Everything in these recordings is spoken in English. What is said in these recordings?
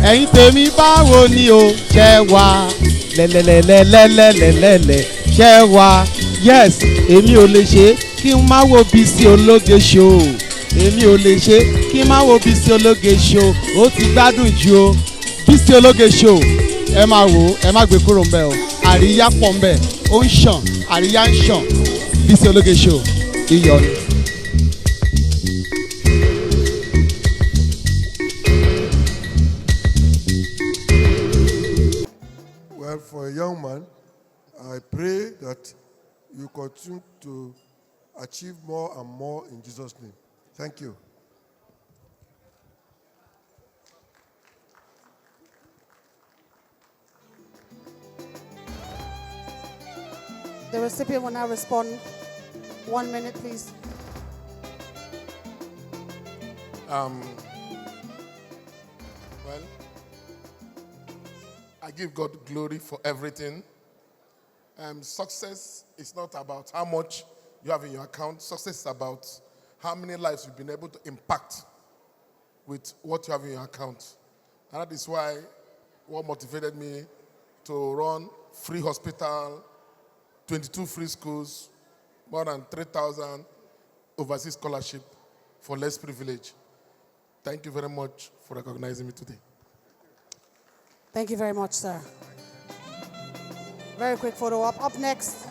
ẹ̀yin tèmi báwo ni o ṣẹ́ wá lẹ́lẹ́lẹ́lẹ́lẹ́lẹ́lẹ́ ṣẹ́ wá yes èmi ò lè ṣe kí n má wo Bisi Ologe Show èmi ò lè ṣe kí n má wo Bisi Ologe Show ó ti gbádùn jù o Bisi Ologe Show ẹ máa wò ẹ má gbé kúrò ńbẹ̀ o àríyá pọ̀ ńbẹ̀ ó ń ṣàn àríyá ń ṣàn Bisi Ologe Show iyọ̀ ni. Well, for a young man, I pray that you continue to achieve more and more in Jesus' name. Thank you. The recipient will now respond. 1 minute, please. Well, I give God glory for everything. Success is not about how much you have in your account. Success is about how many lives you've been able to impact with what you have in your account. And that is why what motivated me to run free hospital, 22 free schools, more than 3,000 overseas scholarship for less privilege. Thank you very much for recognizing me today. Thank you very much, sir. Very quick photo op. Up next.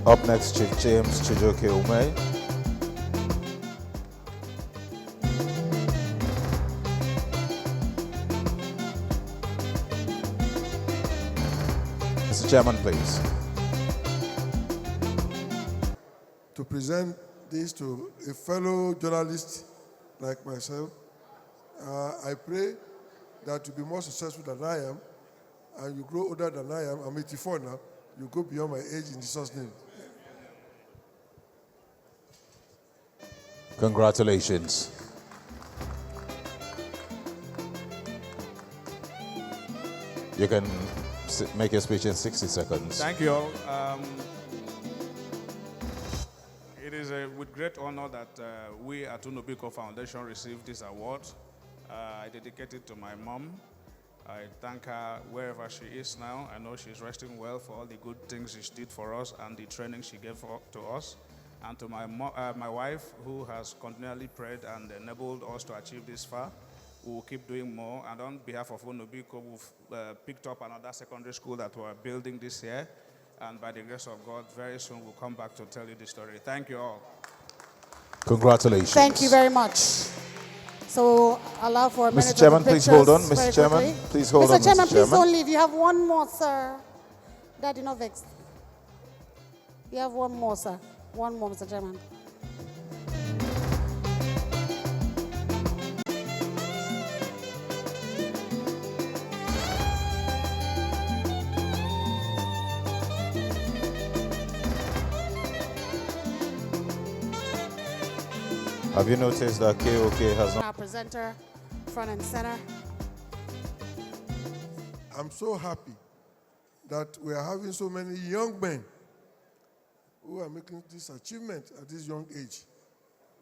Up next, Chief James Chijoke Ume. Mr. Chairman, please. To present this to a fellow journalist like myself, I pray that you be more successful than I am, and you grow older than I am. I'm 84 now. You go beyond my age in Jesus' name. Congratulations. You can make your speech in 60 seconds. Thank you all. It is with great honor that we at Unobiko Foundation received this award. I dedicate it to my mom. I thank her wherever she is now. I know she's resting well for all the good things she did for us and the training she gave to us. And to my wife, who has continually prayed and enabled us to achieve this far. We will keep doing more. And on behalf of Unobiko, we've picked up another secondary school that we're building this year. And by the grace of God, very soon we'll come back to tell you the story. Thank you all. Congratulations. Thank you very much. So allow for a minute. Mr. Chairman, please hold on. Mr. Chairman, please hold on. Mr. Chairman, please don't leave. You have one more, sir. Daddy, no vex. You have one more, sir. One more, Mr. Chairman. Have you noticed that KOK has not... Our presenter, front and center. I'm so happy that we are having so many young men who are making this achievement at this young age.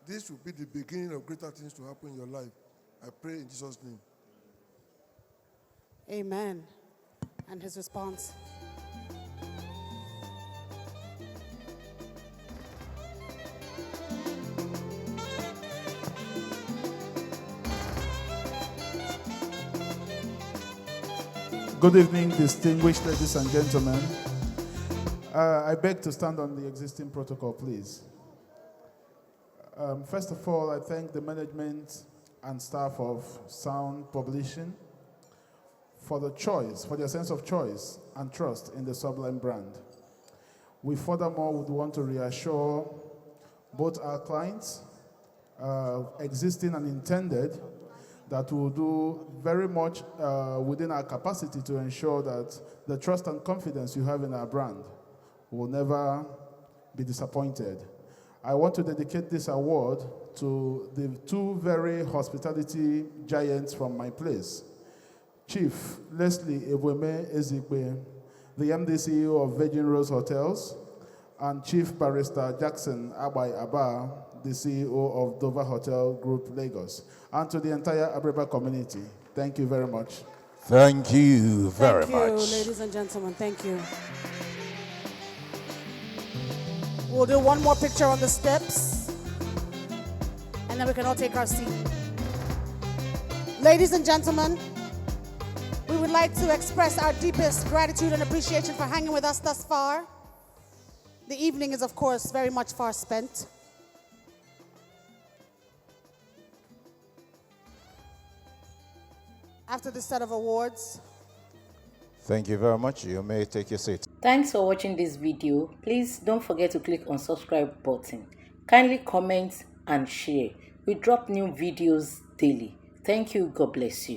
This will be the beginning of greater things to happen in your life. I pray in Jesus' name. Amen. And his response. Good evening, distinguished ladies and gentlemen. I beg to stand on the existing protocol, please. First of all, I thank the management and staff of Sound Publishing for the choice, for their sense of choice and trust in the Sublime brand. We furthermore would want to reassure both our clients, existing and intended, that we will do very much within our capacity to ensure that the trust and confidence you have in our brand will never be disappointed. I want to dedicate this award to the two very hospitality giants from my place. Chief Leslie Ebweme Ezekwe, the MD CEO of Virgin Rose Hotels, and Chief Barrister Jackson Abai Abba, the CEO of Dover Hotel Group Lagos, and to the entire Abreba community. Thank you very much. Thank you very Thank you, much. ladies and gentlemen. Thank you. We'll do one more picture on the steps, and then we can all take our seat. Ladies and gentlemen, we would like to express our deepest gratitude and appreciation for hanging with us thus far. The evening is, of course, very much far spent. After this set of awards, Thank you very much. You may take your seat. Thanks for watching this video. Please don't forget to click on subscribe button. Kindly comment and share. We drop new videos daily. Thank you. God bless you.